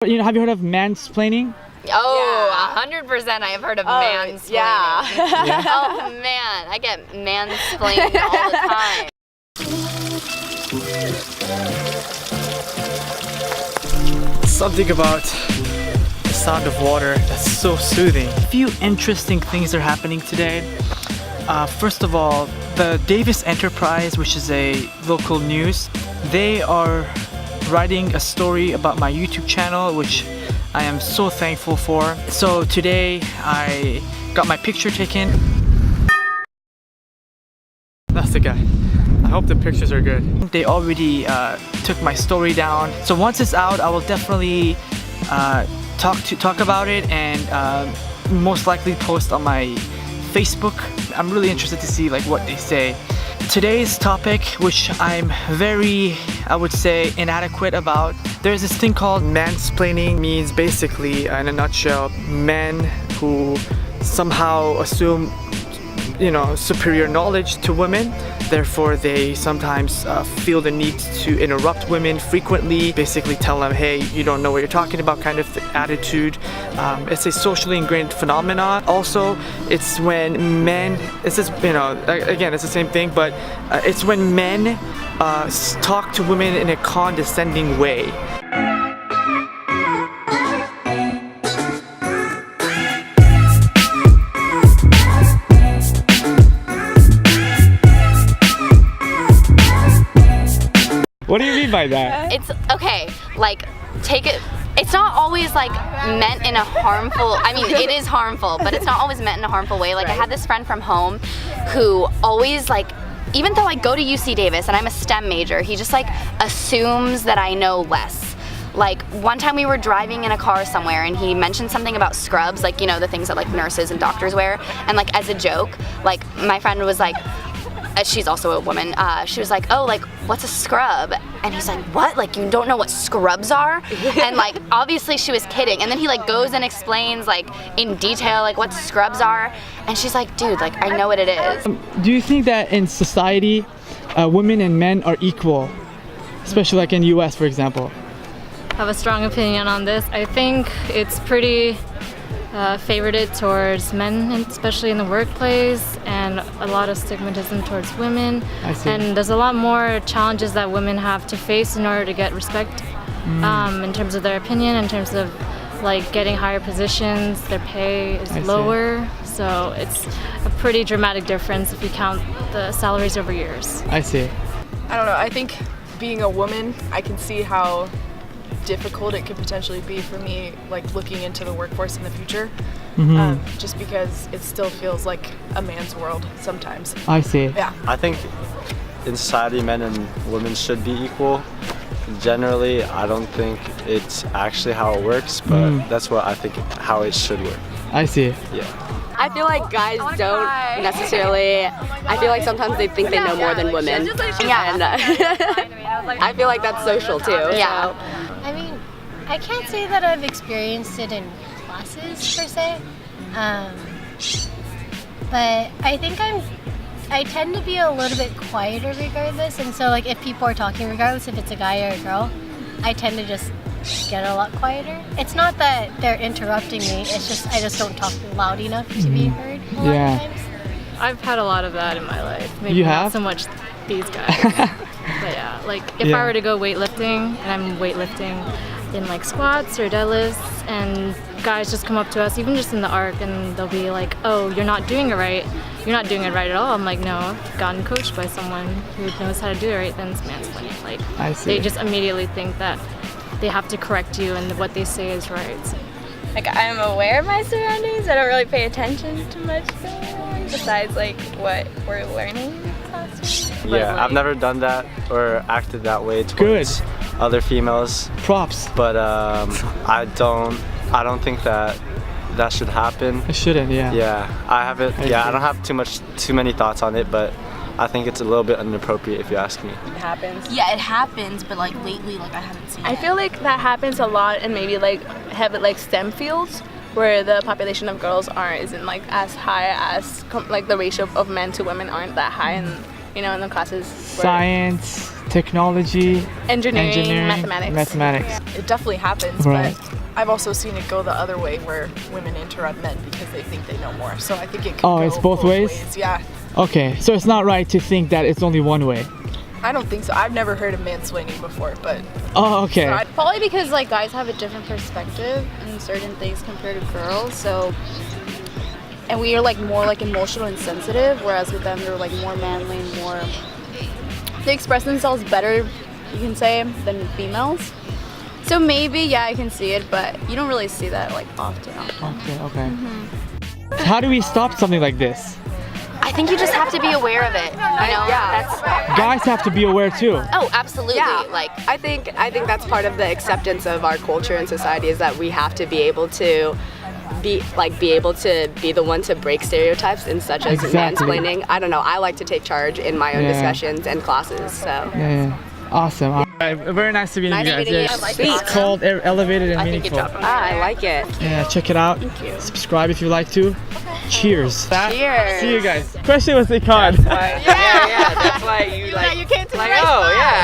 You know, have you heard of mansplaining? Oh, 100% I have heard of mansplaining. Yeah. Oh man, I get mansplained all the time. Something about the sound of water that's so soothing. A few interesting things are happening today. First of all, the Davis Enterprise, which is a local news, they are writing a story about my YouTube channel, which I am so thankful for. So today I got my picture taken. That's the guy. I hope the pictures are good. They already took my story down. So once it's out, I will definitely talk about it and most likely post on my Facebook. I'm really interested to see like what they say. Today's topic, which I'm very, I would say, inadequate about. There's this thing called mansplaining. Means basically, in a nutshell, men who somehow assume, you know, superior knowledge to women. Therefore, they sometimes feel the need to interrupt women frequently, basically tell them, hey, you don't know what you're talking about kind of attitude. It's a socially ingrained phenomenon. Also, it's when men, it's just, you know, again, it's the same thing, but it's when men talk to women in a condescending way. What do you mean by that? It's okay, like take it. It's not always like meant in a harmful, I mean it is harmful, but it's not always meant in a harmful way. Like I had this friend from home who always like, even though I go to UC Davis and I'm a STEM major, he just like assumes that I know less. Like one time we were driving in a car somewhere and he mentioned something about scrubs, like, you know, the things that like nurses and doctors wear, and like as a joke, like my friend was like, she's also a woman, she was like, oh, like, what's a scrub? And he's like, what? Like, you don't know what scrubs are? And like, obviously she was kidding. And then he like goes and explains like in detail like what scrubs are. And she's like, dude, like, I know what it is. Do you think that in society, women and men are equal? Especially like in US, for example. I have a strong opinion on this. I think it's pretty favorited towards men, especially in the workplace, and a lot of stigmatism towards women. I see. And there's a lot more challenges that women have to face in order to get respect, in terms of their opinion, in terms of like getting higher positions. Their pay is lower, so it's a pretty dramatic difference if you count the salaries over years. I see. I don't know, I think being a woman, I can see how difficult it could potentially be for me, like looking into the workforce in the future, just because it still feels like a man's world sometimes. I see. Yeah. I think in society men and women should be equal. Generally, I don't think it's actually how it works, but that's what I think how it should work. I see. Yeah. I feel like guys don't necessarily, I feel like sometimes they think they know more than women. Yeah. And I feel like that's social too. Yeah. So. I mean, I can't say that I've experienced it in classes per se, but I think I tend to be a little bit quieter regardless, and so like if people are talking, regardless if it's a guy or a girl, I tend to just get a lot quieter. It's not that they're interrupting me, it's just I just don't talk loud enough to be heard a lot of times. I've had a lot of that in my life. Maybe You not have? so much these guys. But yeah, like if I were to go weightlifting, and I'm weightlifting in like squats or deadlifts, and guys just come up to us, even just in the arc, and they'll be like, oh, you're not doing it right. You're not doing it right at all. I'm like, no, I've gotten coached by someone who knows how to do it right, then it's mansplaining. Like, I see. they just immediately think that they have to correct you and what they say is right. So. Like, I'm aware of my surroundings. I don't really pay attention to much besides like what we're learning in class. Yeah, I've never done that or acted that way towards other females. Props. But I don't think that should happen. It shouldn't, yeah. Yeah, I don't have too many thoughts on it, but I think it's a little bit inappropriate if you ask me. It happens. Yeah, it happens, but like lately, like I haven't seen it. I feel like that happens a lot in maybe like like STEM fields where the population of girls isn't like as high as like the ratio of men to women aren't that high, and you know in the classes. Science, technology, Engineering, mathematics. It definitely happens, Right. but I've also seen it go the other way where women interrupt men because they think they know more. So I think it could Oh, go it's both ways? Yeah. Okay, so it's not right to think that it's only one way. I don't think so. I've never heard of mansplaining before, but Oh, okay. So Probably because like guys have a different perspective in certain things compared to girls, so and we are like more like emotional and sensitive, whereas with them they're like more manly, more they express themselves better, you can say, than females. So maybe yeah, I can see it, but you don't really see that like often. Okay. How do we stop something like this? I think you just have to be aware of it. You know, that's. Guys have to be aware too. Oh, absolutely. Yeah, Like, I think that's part of the acceptance of our culture and society is that we have to be able to be able to be the one to break stereotypes and such as Exactly. mansplaining. I don't know. I like to take charge in my own Yeah. discussions and classes. So Yeah. Awesome. Alright, very nice to meet you guys. meeting you. Yeah, I like it's it. called Elevated and Meaningful. I like it. Yeah, check it out. Subscribe if you like to. Cheers. Cheers. See you guys. Especially with the card. Yeah. That's why you like. you came to like, oh yeah.